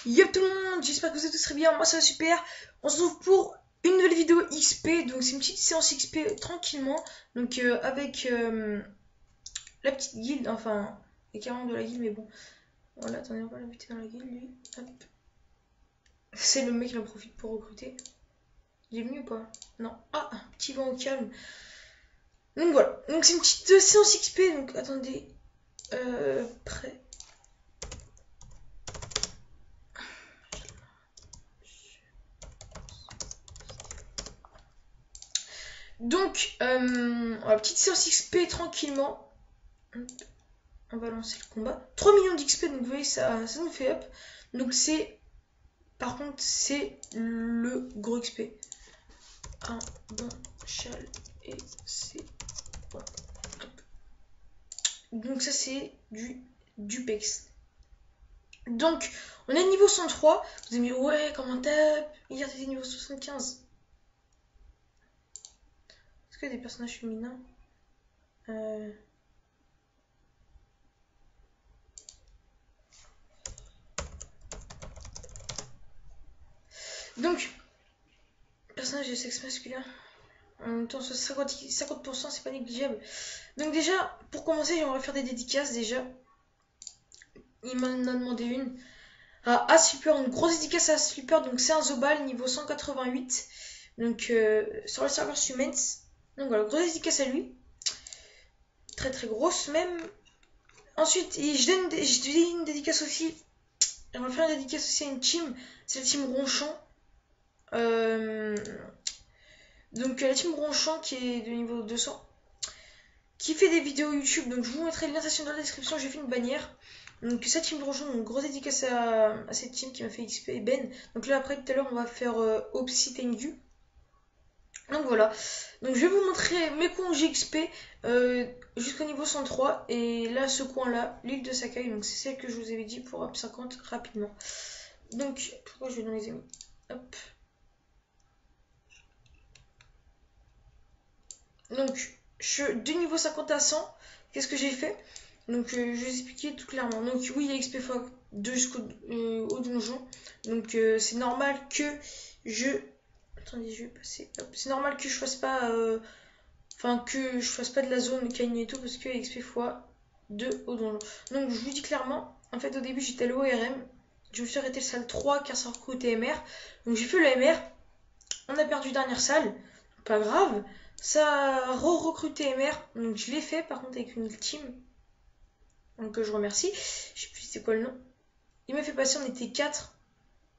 Yo tout le monde, j'espère que vous êtes tous très bien, moi ça va super. On se retrouve pour une nouvelle vidéo XP, donc c'est une petite séance XP tranquillement. Donc avec la petite guilde, enfin les 40 de la guilde, mais bon. Voilà, attendez, on va l'inviter dans la guilde lui. Hop. C'est le mec qui en profite pour recruter. Il est venu ou pas? Non. Ah, un petit vent au calme. Donc voilà, donc c'est une petite séance XP, donc attendez. Prêt. Donc, la petite séance XP tranquillement. On va lancer le combat. 3 millions d'XP, donc vous voyez, ça nous fait up. Donc c'est, par contre, c'est le gros XP. Un bon châle et c'est bon. Donc ça c'est du pex. Donc, on est niveau 103. Vous allez me dire, ouais, comment tape? Hier t'étais niveau 75. Est-ce qu'il y a des personnages féminins? Donc, personnage de sexe masculin. En même temps, 50% c'est pas négligeable. Donc déjà, pour commencer, j'aimerais faire des dédicaces déjà. Il m'en a demandé une. À Slipper, une grosse dédicace à Slipper, donc c'est un Zobal niveau 188. Donc sur le serveur Sumens. Donc voilà, grosse dédicace à lui. Très très grosse même. Ensuite, je donne une dédicace aussi. On va faire une dédicace aussi à une team. C'est la team Ronchon. Donc la team Ronchon qui est de niveau 200. Qui fait des vidéos YouTube. Donc je vous mettrai le lien dans la description. J'ai fait une bannière. Donc cette team Ronchon, une grosse dédicace à cette team qui m'a fait XP et Ben. Donc là après tout à l'heure on va faire Opsi Tengu. Donc voilà. Donc je vais vous montrer mes coins où j'ai XP jusqu'au niveau 103. Et là ce coin là, l'île de Sakai. Donc c'est celle que je vous avais dit pour Up 50 rapidement. Donc pourquoi je vais dans les amis? Hop. Donc de niveau 50 à 100, qu'est-ce que j'ai fait? Donc je vais vous expliquer tout clairement. Donc oui, il y a XP x2 jusqu'au au donjon. Donc c'est normal que je... Attendez, je vais passer. C'est normal que je fasse pas... Enfin, que je fasse pas de la zone Kain et tout, parce que XP x2 au donjon. Donc je vous dis clairement, en fait au début j'étais allé au RM. Je me suis arrêté le salle 3 car ça recrutait MR. Donc j'ai fait le MR. On a perdu dernière salle. Pas grave. Ça a recruté MR. Donc je l'ai fait par contre avec une team. Donc je remercie. Je sais plus c'était quoi le nom. Il m'a fait passer, on était 4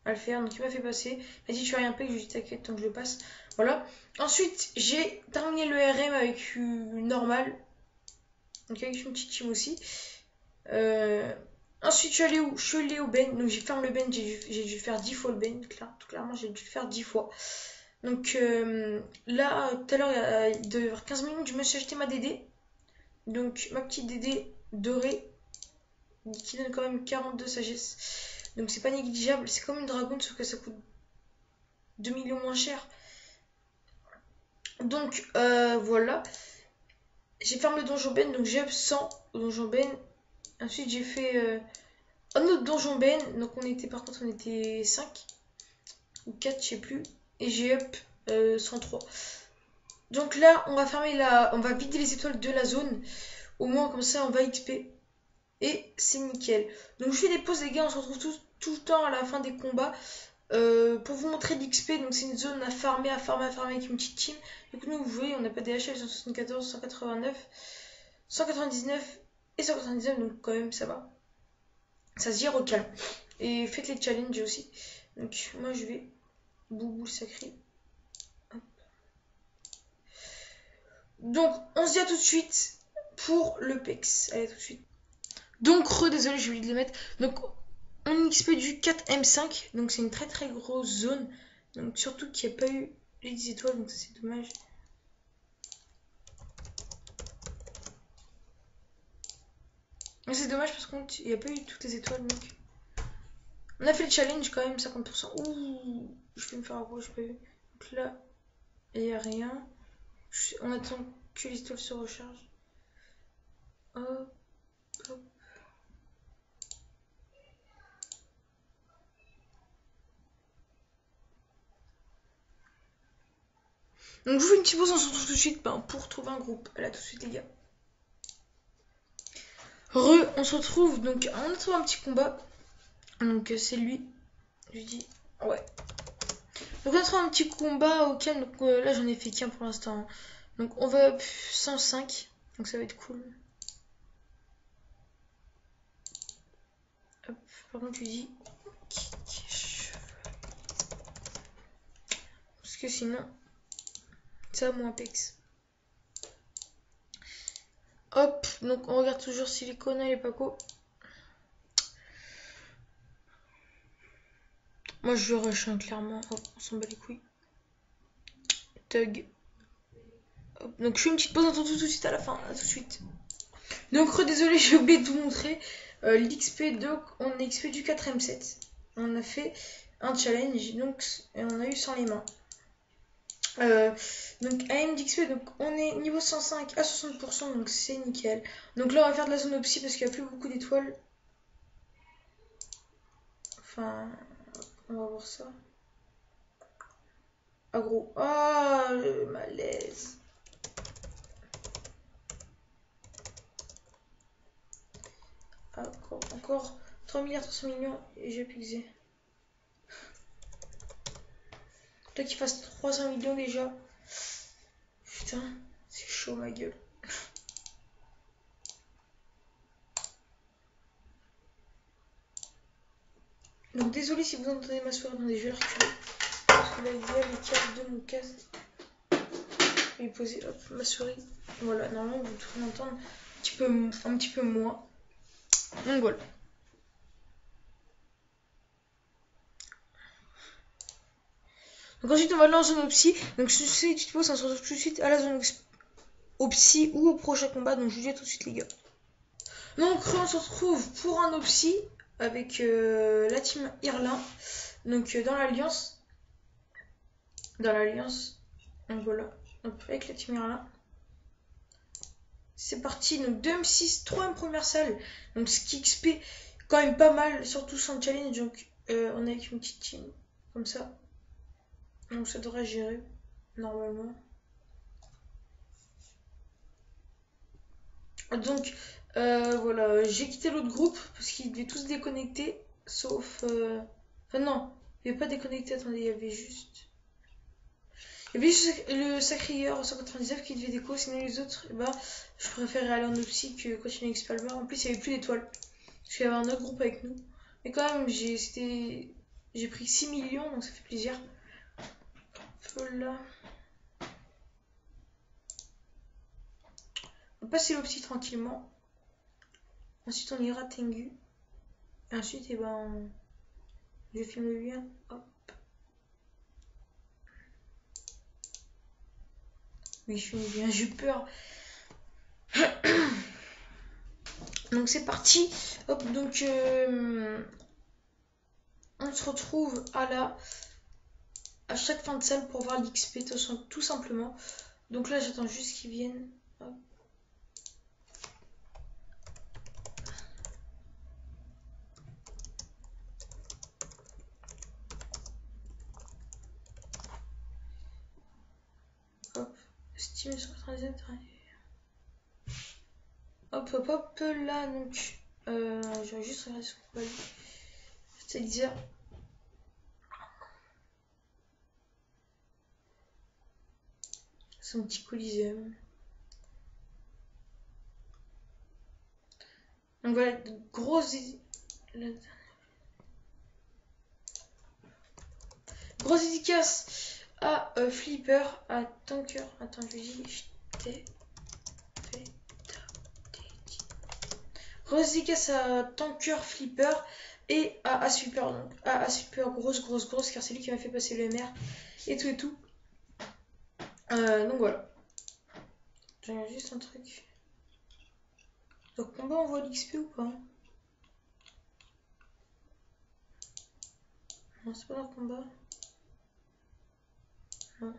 à le faire. Donc il m'a fait passer. Il m'a dit tu as rien payé, je lui ai dit t'inquiète tant que je le passe. Voilà. Ensuite j'ai terminé le RM avec une normale. Donc avec une petite team aussi. Ensuite je suis allé où? Je suis allé au Ben. Donc j'ai fait le Ben. J'ai dû faire 10 fois le Ben. Tout clairement j'ai dû le faire 10 fois. Donc là, tout à l'heure, il devait y avoir 15 minutes, je me suis acheté ma DD. Donc ma petite DD dorée, qui donne quand même 42 sagesse. Donc c'est pas négligeable, c'est comme une dragon, sauf que ça coûte 2 millions moins cher. Donc voilà. J'ai fermé le donjon Ben, donc j'ai up 100 au donjon Ben. Ensuite j'ai fait un autre donjon Ben, donc par contre on était 5 ou 4, je sais plus. Et j'ai up 103. Donc là, on va vider les étoiles de la zone. Au moins, comme ça, on va XP. Et c'est nickel. Donc je fais des pauses, les gars. On se retrouve tout le temps à la fin des combats. Pour vous montrer l'XP. Donc c'est une zone à farmer avec une petite team. Donc nous, vous voyez, on n'a pas des HL 174, 189, 199 et 199. Donc quand même, ça va. Ça se gère au calme. Et faites les challenges aussi. Donc moi, je vais... Boubou le sacré. Donc, on se dit à tout de suite pour le PEX. Allez, tout de suite. Donc, désolé, j'ai oublié de le mettre. Donc, on XP du 4M5. Donc, c'est une très très grosse zone. Donc, surtout qu'il n'y a pas eu les 10 étoiles. Donc, ça, c'est dommage. C'est dommage parce qu'il n'y a pas eu toutes les étoiles. Donc, on a fait le challenge quand même, 50%. Ouh, je vais me faire avoir, j'ai pas vu. Donc là, il n'y a rien. On attend que les étoiles se rechargent. Hop, hop. Donc je vous fais une petite pause, on se retrouve tout de suite pour trouver un groupe. À là tout de suite les gars. On se retrouve, donc on a trouvé un petit combat. Donc c'est lui. Je dis ouais. Donc on a trouvé un petit combat auquel, donc là j'en ai fait qu'un pour l'instant. Donc on va 105, donc ça va être cool. Hop, par contre je lui dis parce que sinon ça va moins pex. Hop, donc on regarde toujours si les connards et Paco. Moi je rush hein, clairement. Hop, on s'en bat les couilles. Tug. Hop, donc je fais une petite pause, on se retrouve tout de suite à la fin. À tout de suite. Donc désolé, j'ai oublié de vous montrer. L'XP, donc on a XP du 4ème set. On a fait un challenge, donc et on a eu sans les mains. Donc AM d'XP, donc on est niveau 105 à 60%, donc c'est nickel. Donc là on va faire de la zone opsie parce qu'il n'y a plus beaucoup d'étoiles. Enfin, on va voir ça. Ah gros, ah le malaise. Ah, encore 3 milliards 300 millions et j'ai pixé. Toi qu'il fasse 300 millions déjà. Putain, c'est chaud ma gueule. Donc désolé si vous entendez ma souris, attendez, je vais reculer. Parce que là il y a les câbles de mon casque. Je vais poser hop, ma souris. Voilà, normalement vous devez l'entendre un petit peu moins. Donc voilà. Donc ensuite on va aller en zone opsie. Donc si c'est une petite pause, on se retrouve tout de suite à la zone opsie ou au prochain combat. Donc je vous dis à tout de suite les gars. Donc on se retrouve pour un opsie avec la team Irlin. Donc dans l'alliance. Donc voilà. Donc avec la team Irlin. C'est parti. Donc 2M6, 3M première salle. Donc ce qui XP quand même pas mal, surtout sans challenge. Donc on est avec une petite team comme ça. Donc ça devrait gérer normalement. Donc voilà, j'ai quitté l'autre groupe parce qu'ils devaient tous déconnecter. Sauf... Enfin non, il n'y avait pas déconnecté, attendez, il y avait juste... Il y avait juste le Sacrieur 199 qui devait déco, sinon les autres, bah, je préférais aller en opsie que continuer à Expalmer. En plus, il n'y avait plus d'étoiles. Parce qu'il y avait un autre groupe avec nous. Mais quand même, j'ai pris 6 millions, donc ça fait plaisir. Voilà. On va passer l'opsie tranquillement. Ensuite, on ira Tengu. Et ensuite, et ben, je filme bien. Hop. Oui, je filme bien, j'ai peur. Donc c'est parti. Hop, donc on se retrouve à chaque fin de salle pour voir l'XP tout simplement. Donc là j'attends juste qu'ils viennent. Hop. Hop. Steam sur 37. Hop hop hop là donc je vais juste regarder ce qu'on va dire. C'est dire. Son petit coliseum. Donc voilà, grosse dédicace à Flipper, à Tanker. Attends, je lui dis, je t'ai fait grosse dédicace à Tanker, Flipper et à Super. Donc à Super, grosse, car c'est lui qui m'a fait passer le MR et tout et tout. Donc voilà. J'ai juste un truc. Donc combat on voit l'XP ou pas? Non, c'est pas dans le combat. Non.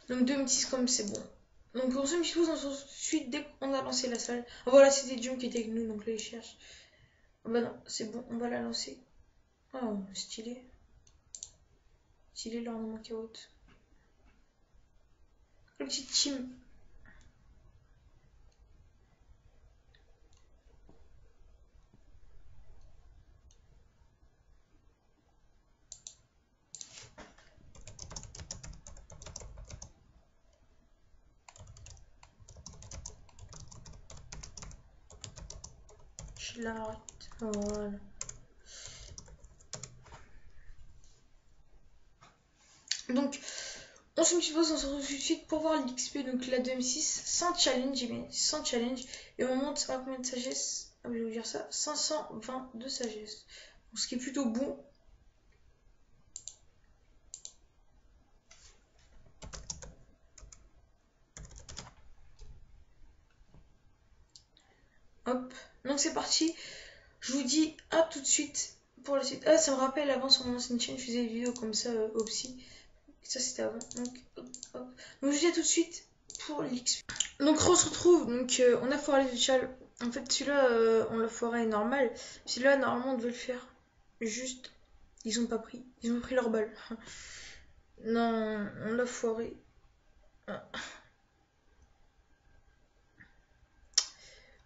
Donc 2 comme c'est bon. Donc pour une petite pause, on se retrouve tout de suite dès qu'on a lancé la salle. Ah, voilà, c'était Jung qui était avec nous, donc là il cherche. Ah bah non, c'est bon, on va la lancer. Oh, stylé. stylé l'ornement carotte. Le petit team. Je l'arrête. Voilà. Donc, on se met une petite pause, on se retrouve tout de suite pour voir l'XP, donc la 2M6, sans challenge, sans challenge. Et on monte à combien de sagesse? Ah, je vais vous dire ça, 520 de sagesse. Donc, ce qui est plutôt bon. Hop, donc c'est parti. Je vous dis à tout de suite pour la suite. Ah, ça me rappelle avant sur mon ancienne chaîne, je faisais des vidéos comme ça au psy. Ça c'était avant. Donc, hop, hop. Donc je vous dis à tout de suite pour l'XP. Donc on se retrouve. Donc on a foiré les échelles. En fait celui-là on l'a foiré normal. Celui-là normalement on devait le faire. Juste ils ont pas pris. Ils ont pris leur balle. Non, on l'a foiré.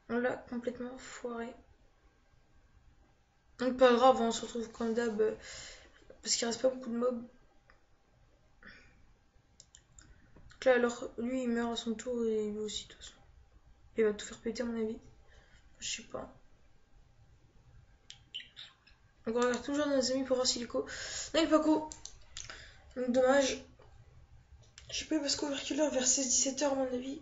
On l'a complètement foiré. Donc pas grave, on se retrouve comme d'hab. Parce qu'il reste pas beaucoup de mobs. Donc là alors lui il meurt à son tour et lui aussi de toute façon. Il va tout faire péter à mon avis. Je sais pas. Donc on regarde toujours nos amis pour voir s'il est co. Non il est pas co. Donc dommage. Je sais pas parce qu'au reculeur vers 16-17h à mon avis.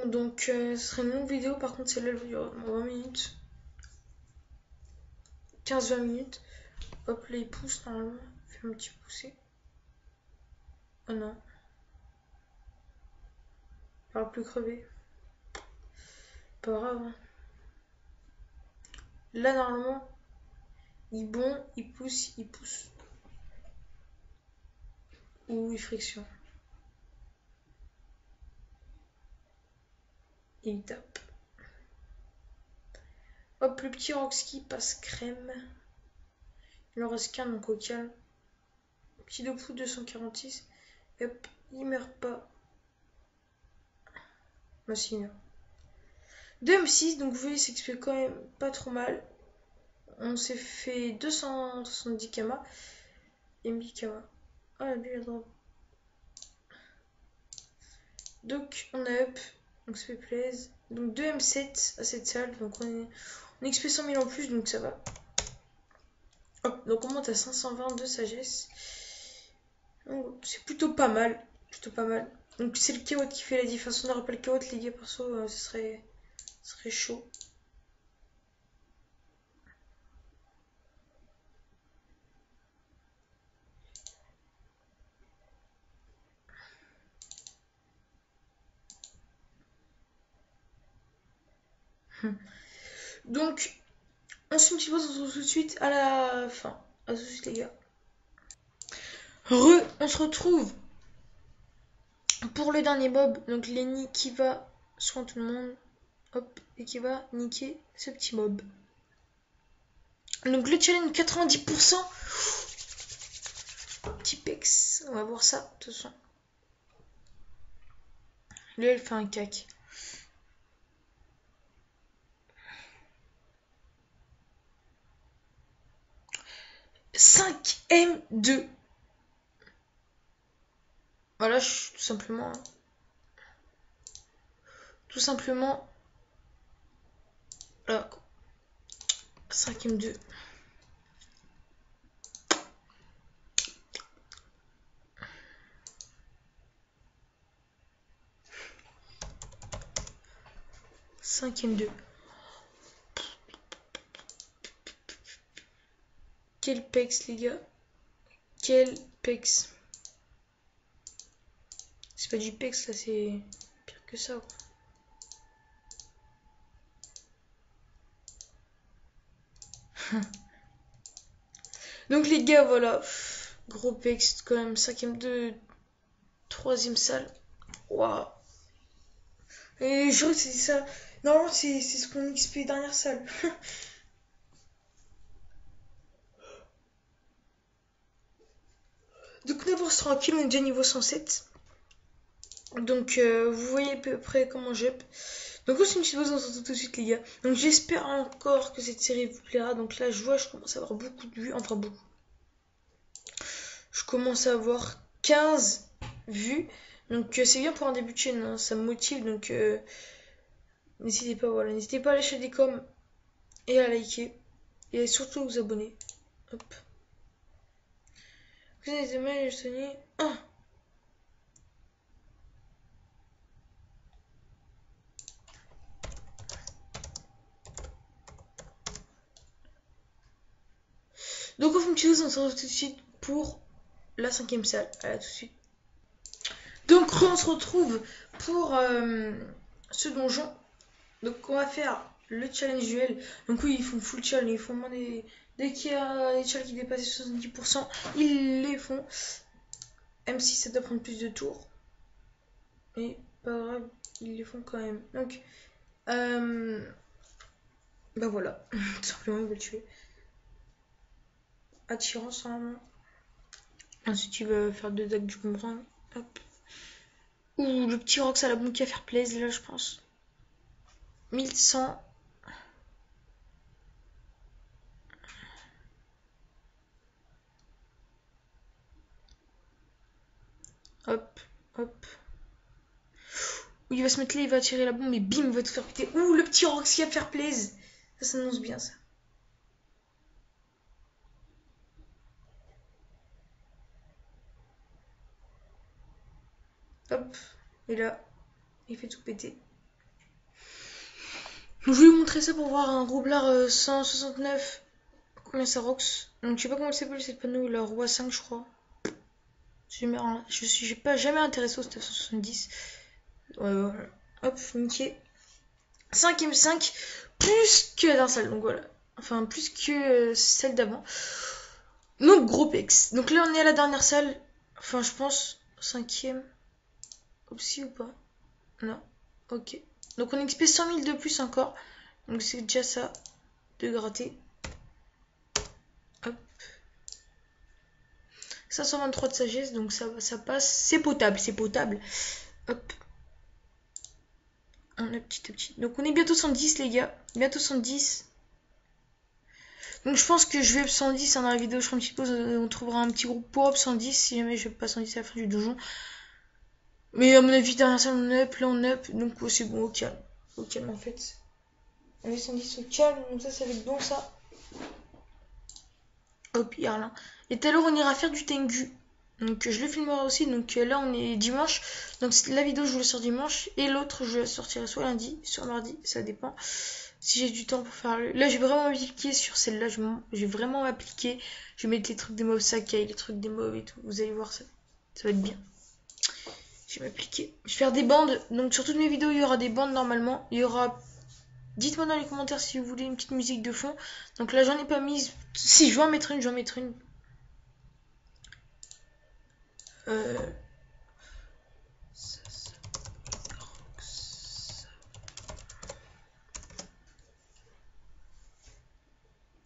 Donc ce serait une longue vidéo, par contre celle-là elle va durer 20 minutes. 15-20 minutes. Hop là il pousse normalement. Fait un petit pousser. Oh non. Il va plus crever. Pas grave. Hein. Là normalement il bon, il pousse. Ou il friction. Et il tape. Hop, le petit Roxy passe crème. Il en reste qu'un donc au calme. Petit Dopu 246. Et hop, il meurt pas. Bah si, il meurt. 2M6, donc vous voyez, s'explique quand même pas trop mal. On s'est fait 270 Kama. Et 1000 Kama. Ah, lui, il a drop. Donc, on a up. Donc, ça fait plaisir. Donc, 2M7 à cette salle. Donc, on XP 100 000 en plus, donc ça va. Hop, donc on monte à 520 de sagesse. C'est plutôt pas mal. Donc, c'est le Chaos qui fait la différence. On n'aura pas le Chaos, les gars, perso, ce serait chaud. Donc, on se met une petite pause, on se retrouve tout de suite à la fin. A tout de suite, les gars. On se retrouve pour le dernier mob. Donc, Lenny qui va soin tout le monde. Hop, et qui va niquer ce petit mob. Donc, le challenge 90%. Petit pex. On va voir ça, de toute façon. Lui, elle fait un cac. « 5M2 ». Voilà, je suis tout simplement là, 5M2. Quel pex, les gars. Quel pex. C'est pas du pex, là, c'est pire que ça. Donc, les gars, voilà. Gros pex, quand même. 5M2. 3ème salle. Waouh. Et je crois que c'est ça. Normalement, c'est ce qu'on XP dernière salle. Donc, on avance tranquille, on est déjà niveau 107. Donc, vous voyez à peu près comment j'up. Donc, c'est une petite pause, on se retrouve tout de suite, les gars. Donc, j'espère encore que cette série vous plaira. Donc, là, je vois, je commence à avoir beaucoup de vues. Enfin, beaucoup. Je commence à avoir 15 vues. Donc, c'est bien pour un début de chaîne. Hein, ça me motive. Donc, n'hésitez pas, voilà. N'hésitez pas à lâcher des coms et à liker. Et surtout à vous abonner. Hop. Vous avez aimé, je tenais. Ah! Donc, on fait une petite pause, on se retrouve tout de suite pour la 5ème salle. À tout de suite. Donc, on se retrouve pour ce donjon. Donc, on va faire le challenge duel. Donc, oui, ils font full challenge. Ils font moins des. Dès qu'il y a des challenges qui dépassent les 70%, ils les font. Même si ça doit prendre plus de tours. Et pas grave, ils les font quand même. Donc, bah voilà. Tout simplement, ils veulent tuer. Attirance, normalement. Ensuite, il va faire 2 dagues du boomerang. Hop. Ouh, le petit Rox à la bombe qui va faire plaisir, là, je pense. 1100. Hop, hop. Ouh, il va se mettre là, il va tirer la bombe, et bim, il va tout faire péter. Ouh, le petit Rox qui va faire plaisir. Ça s'annonce bien, ça. Hop. Et là, il fait tout péter. Donc, je vais vous montrer ça pour voir un roublard 169. Combien ça Rox? Donc, je sais pas comment il s'appelle cette panneau, il a roi 5, je crois. Je suis pas jamais intéressé au 970. Voilà. Hop, nickel. 5ème 5, plus que la dernière salle, donc voilà. Enfin, plus que celle d'avant. Donc, gros pex. Donc là, on est à la dernière salle. Enfin, je pense, 5ème. Opsi ou pas? Non. Ok. Donc, on XP 100 000 de plus encore. Donc, c'est déjà ça de gratter. Hop. 523 de sagesse, donc ça passe. C'est potable, c'est potable. Hop. On a petit à petit. Donc on est bientôt 110 les gars. Bientôt 110. Donc je pense que je vais up 110 dans la vidéo. Je ferai une petite pause. On trouvera un petit groupe pour up 110 si jamais je vais pas 110 à la fin du donjon. Mais à mon avis, dernière salle on up, là on up. Donc c'est bon, au calme. Au calme en fait. On est 110 au calme. Donc ça va être bon ça. Hop, Yarlin. Et tout à l'heure on ira faire du Tengu. Donc je le filmerai aussi. Donc là on est dimanche. Donc la vidéo je vous la sors dimanche. Et l'autre je la sortirai soit lundi, soit mardi. Ça dépend. Si j'ai du temps pour faire le... Là j'ai vraiment appliqué sur celle-là. J'ai vraiment appliqué. Je vais mettre les trucs des mobs Sakai, les trucs des mobs et tout. Vous allez voir ça. Ça va être bien. Je vais m'appliquer. Je vais faire des bandes. Donc sur toutes mes vidéos il y aura des bandes normalement. Il y aura... Dites-moi dans les commentaires si vous voulez une petite musique de fond. Donc là j'en ai pas mise. Si je vais en mettre une, je vais en mettre une.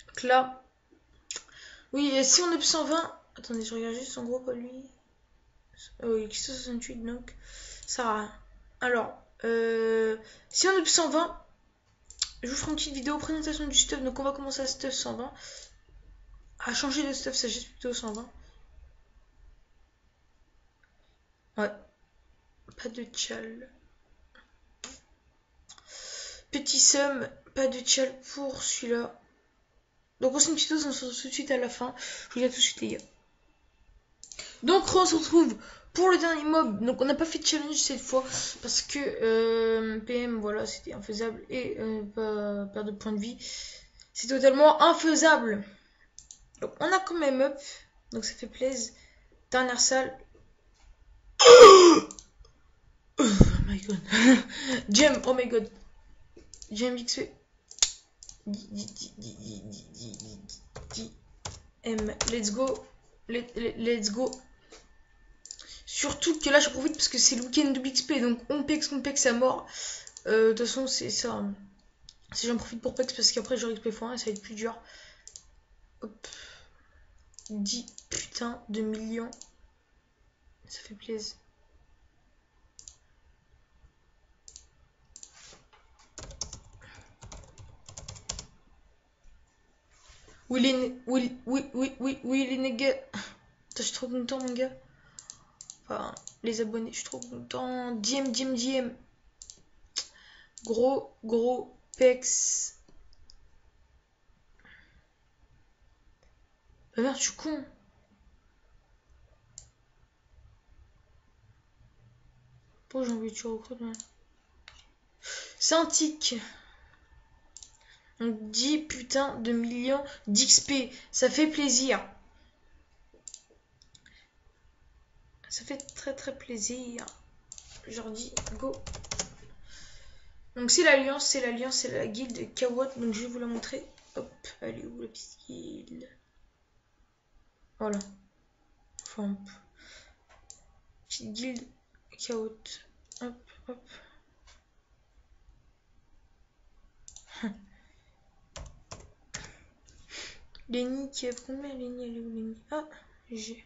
Donc là. Oui, et si on est 120. Attendez, je regarde juste son groupe à lui. Oui, 68 donc. Ça sert à rien. Alors, si on est 120, je vous ferai une petite vidéo présentation du stuff. Donc on va commencer à stuff 120. À changer de stuff sagesse plutôt 120. Ouais. Pas de tchal. Petit sum, pas de tchal pour celui-là. Donc on se fait une petite dose, on se retrouve tout de suite à la fin. Je vous dis à tout de suite les gars. Donc on se retrouve pour le dernier mob. Donc on n'a pas fait de challenge cette fois parce que PM voilà c'était infaisable et pas perdre de points de vie. C'est totalement infaisable. Donc on a quand même up. Donc ça fait plaisir. Dernière salle. Oh my god. Gem, oh my god. Gem XP. M. Let's go. Let's go. Surtout que là, je profite parce que c'est le week-end double XP. Donc, on pex à mort. De toute façon, c'est ça. Si j'en profite pour pex parce qu'après, j'aurai XP x1 et ça va être plus dur. Hop. 10 putain de millions. Ça fait plaisir. Oui, les nègres. Je suis trop content, mon gars. Enfin, les abonnés, je suis trop content. DM. Gros pex. Bah merde, je suis con. Pourquoi j'ai envie de tuer recrute, ouais. C'est un tic. Donc 10 putain de millions d'XP. Ça fait plaisir. Ça fait très plaisir. Je leur dis go. Donc c'est l'alliance, c'est la guilde Kawot. Donc je vais vous la montrer. Hop, elle est où la petite guilde? Voilà. Enfin, petite guilde Kawot. Hop. Lenny qui a combien? Lenny, elle est où Lenny? Ah, j'ai.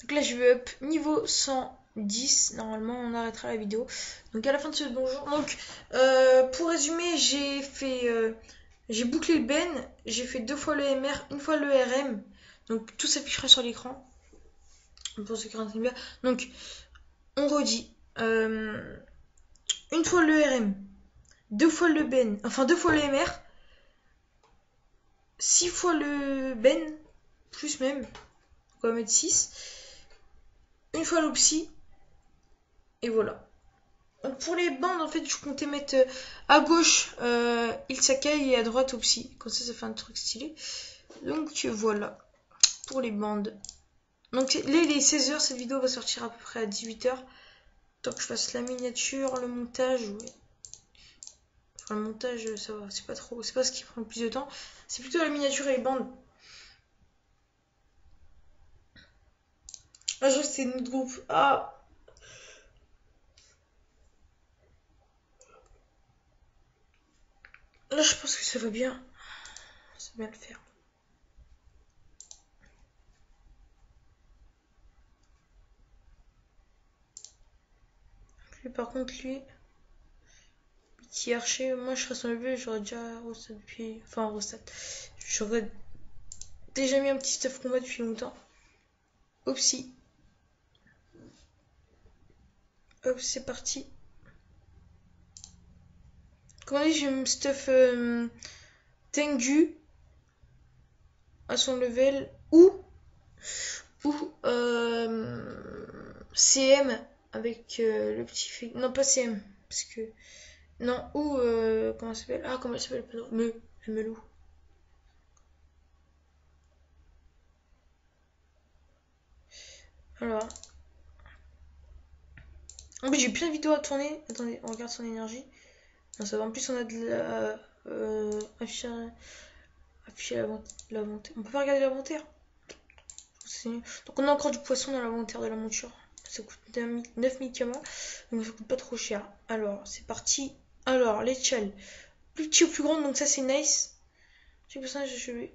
Donc là, je vais up niveau 110. Normalement, on arrêtera la vidéo. Donc à la fin de ce donjon. Donc, pour résumer, j'ai bouclé le Ben. J'ai fait 2 fois le MR, 1 fois le RM. Donc tout s'affichera sur l'écran. Pour ceux qui rentrent bien. Donc, on redit. 1 fois le RM. 2 fois le Ben. Enfin, 2 fois le MR. 6 fois le Ben. Plus même. On va mettre 6. 1 fois l'Opsy. Et voilà. Donc pour les bandes, en fait, je comptais mettre à gauche Il Sakai et à droite Opsy. Comme ça fait un truc stylé. Donc voilà. Pour les bandes. Donc les 16h, cette vidéo va sortir à peu près à 18h. Tant que je fasse la miniature, le montage, ouais. Enfin, le montage, ça va, c'est pas ce qui prend le plus de temps. C'est plutôt la miniature et les bandes. Ah, je vois que c'est notre groupe. Ah. Là, je pense que ça va bien. Ça va bien le faire. Lui, par contre, lui, petit archer, moi je serais son level, j'aurais déjà rostat depuis. Enfin, rostat. J'aurais déjà mis un petit stuff combat depuis longtemps. Opsy. Hop, c'est parti. Comme on dit, j'ai mis stuff Tengu à son level ou CM avec le petit fait. Non, pas CM, parce que. Non, ou comment elle s'appelle? Ah, comment elle s'appelle? Melou. Alors. En plus, j'ai plein de vidéos à tourner. Attendez, on regarde son énergie. Non, ça va. En plus, on a de la. Afficher l'inventaire. On peut pas regarder l'inventaire. Donc, on a encore du poisson dans l'inventaire de la monture. Ça coûte 9000 kamas. Donc, ça coûte pas trop cher. Alors, c'est parti. Alors, l'échelle. Plus petit ou plus grande, donc ça, c'est nice. Chaque personnage, je vais.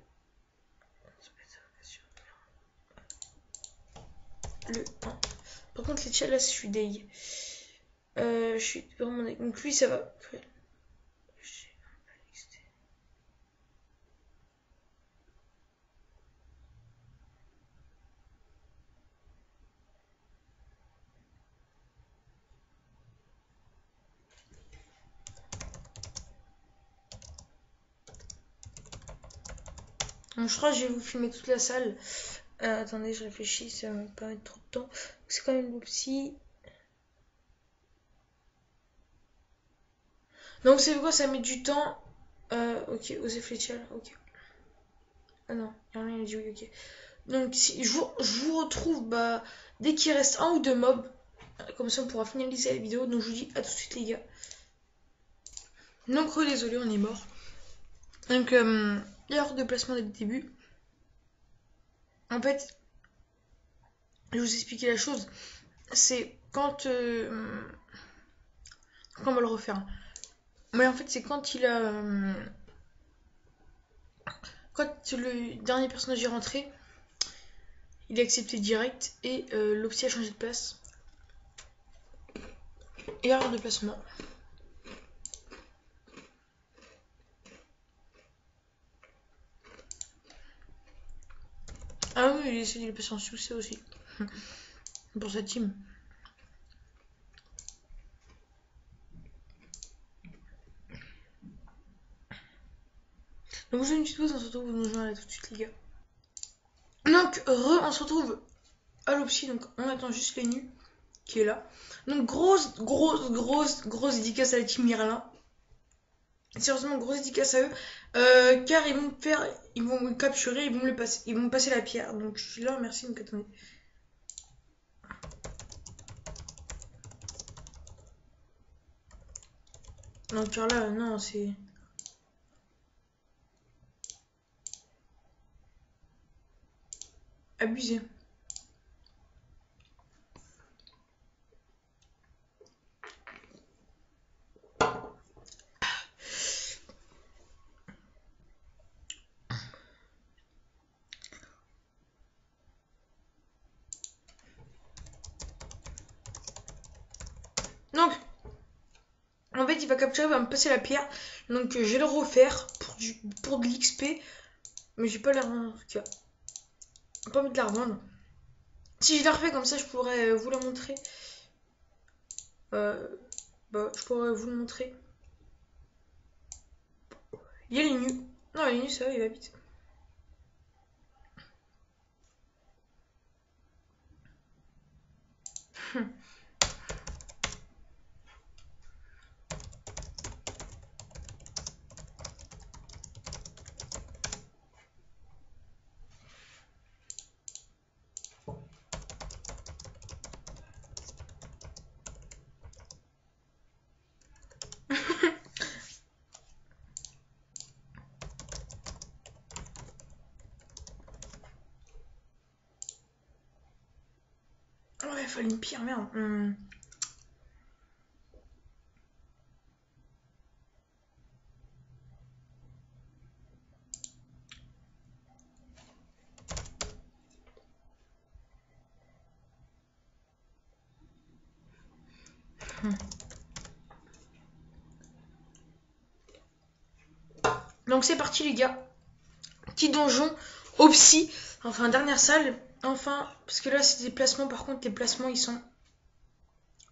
Le 1. Par contre, l'échelle, là, je suis deg. Je suis vraiment deg. Donc, lui, ça va. Donc, je crois que je vais vous filmer toute la salle. Attendez, je réfléchis, ça va pas mettre trop de temps. C'est quand même l'opsie. Donc, c'est quoi, ça met du temps. Ok, Osef Fletchel, ok. Ah non, il y a rien, il a dit oui, ok. Donc, si, je vous retrouve dès qu'il reste un ou deux mobs. Comme ça, on pourra finaliser la vidéo. Donc, je vous dis à tout de suite, les gars. Donc, désolé, on est mort. Donc, erreur de placement dès le début. En fait, je vais vous expliquer la chose. C'est quand... on va le refaire. Mais en fait, c'est quand il a... quand le dernier personnage est rentré, il a accepté direct et l'Opsi a changé de place. Erreur de placement. Ah oui, il est passé en succès aussi. Pour sa team. Donc je fais une petite pause, on se retrouve, vous nous rejoignez là tout de suite les gars. Donc on se retrouve à l'Opsi, donc on attend juste les nus qui est là. Donc grosse dédicace à la team Mirlin. Sérieusement, grosse dédicace à eux. Car ils vont me capturer, ils vont me passer la pierre. Donc je leur remercie, donc attendez. Non, car là, non, c'est... abusé. Donc, en fait, il va capturer, il va me passer la pierre. Donc, je vais le refaire pour de l'XP. Mais j'ai pas l'air en tout cas. Pas envie de la revendre. Si je la refais comme ça, je pourrais vous la montrer. Je pourrais vous le montrer. Il y a les nus. Non, les nus, ça va, il va vite. Ouais, il fallait une pierre, merde. Donc c'est parti les gars. Petit donjon, Opsi, enfin dernière salle, enfin, parce que là c'est des placements, par contre les placements ils sont...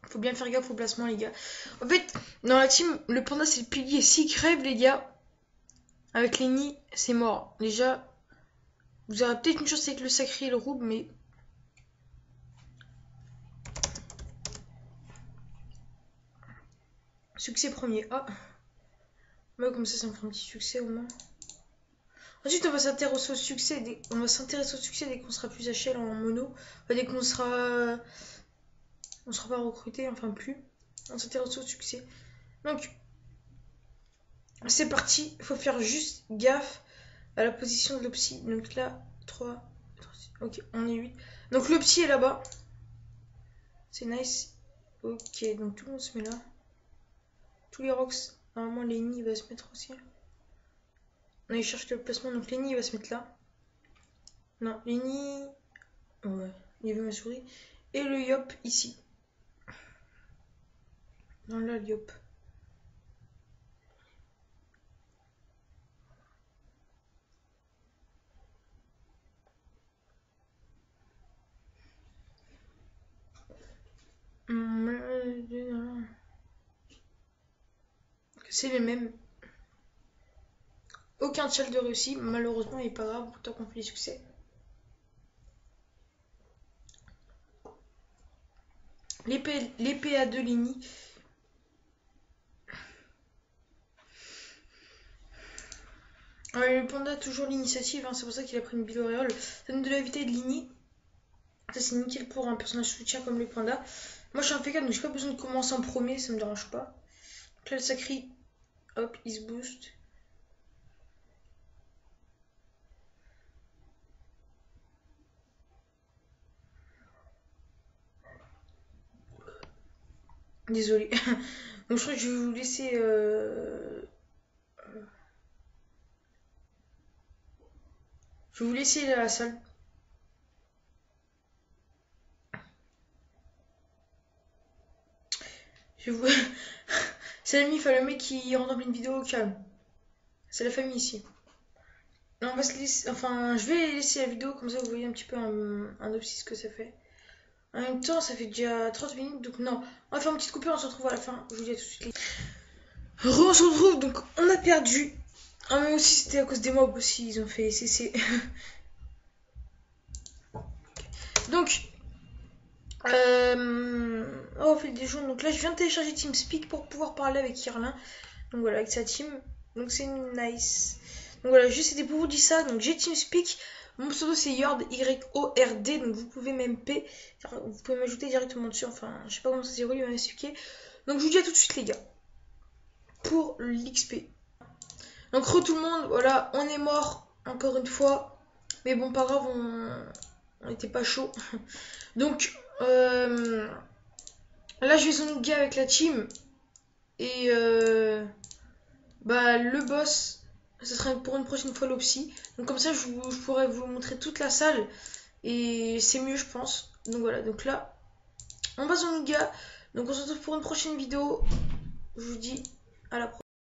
Faut bien faire gaffe aux placements les gars. En fait, dans la team, le panda c'est le pilier, s'il crève les gars, avec les nids, c'est mort. Déjà, vous aurez peut-être une chance avec le sacré et le rouble, mais... Succès premier, ah. Moi comme ça me fait un petit succès au moins. Ensuite, on va s'intéresser au succès dès qu'on sera plus HL en mono. Enfin, dès qu'on sera... on sera pas recruté, enfin plus. On s'intéresse au succès. Donc, c'est parti. Il faut faire juste gaffe à la position de l'Opsi. Donc là, 3, 3, ok, on est 8. Donc l'Opsi est là-bas. C'est nice. Ok, donc tout le monde se met là. Tous les rocks, normalement Lenny va se mettre aussi. On il cherche le placement, donc Lenny va se mettre là. Non, Lenny... ouais, il a vu ma souris. Et le Yop ici. Non, là, le Yop. C'est les mêmes. Aucun challenge de réussi, malheureusement, il est pas grave, tant qu'on fait les succès. L'épée à deux lignes. Le panda a toujours l'initiative, hein, c'est pour ça qu'il a pris une bille auréole. Ça donne de la vitesse de ligne. Ça c'est nickel pour un personnage soutien comme le panda. Moi je suis un P4 donc j'ai pas besoin de commencer en premier, ça me dérange pas. Donc là le sacré, hop, il se booste. Désolé. Donc je crois que je vais vous laisser... Je vais vous laisser aller à la salle. Je vous... C'est la mif, le mec qui rentre en pleine vidéo, calme. C'est la famille ici. Non, on va se laisser... Enfin, je vais laisser la vidéo, comme ça vous voyez un petit peu un ce que ça fait. En même temps, ça fait déjà 30 minutes, donc non. On va faire une petite coupure, on se retrouve à la fin. Je vous dis à tout de suite. On se retrouve, donc on a perdu. Ah, mais aussi c'était à cause des mobs aussi, ils ont fait cesser. Donc, on fait des jours. Donc là, je viens de télécharger TeamSpeak pour pouvoir parler avec Irlin. Donc voilà, avec sa team. Donc c'est nice. Donc voilà, juste c'était pour vous dire ça. Donc j'ai TeamSpeak. Mon pseudo c'est Yord, Y-O-R-D. Donc vous pouvez m'MP. Vous pouvez m'ajouter directement dessus. Enfin, je sais pas comment ça s'est il m'a expliqué. Donc je vous dis à tout de suite, les gars. Pour l'XP. Donc tout le monde, voilà, on est mort encore une fois. Mais bon, pas grave, on était pas chaud. Donc là, je vais zoner avec la team. Et bah le boss, ce sera pour une prochaine fois l'Opsy. Donc comme ça, je pourrais vous montrer toute la salle. Et c'est mieux, je pense. Donc voilà, donc là, on va zoner. Donc on se retrouve pour une prochaine vidéo. Je vous dis à la prochaine.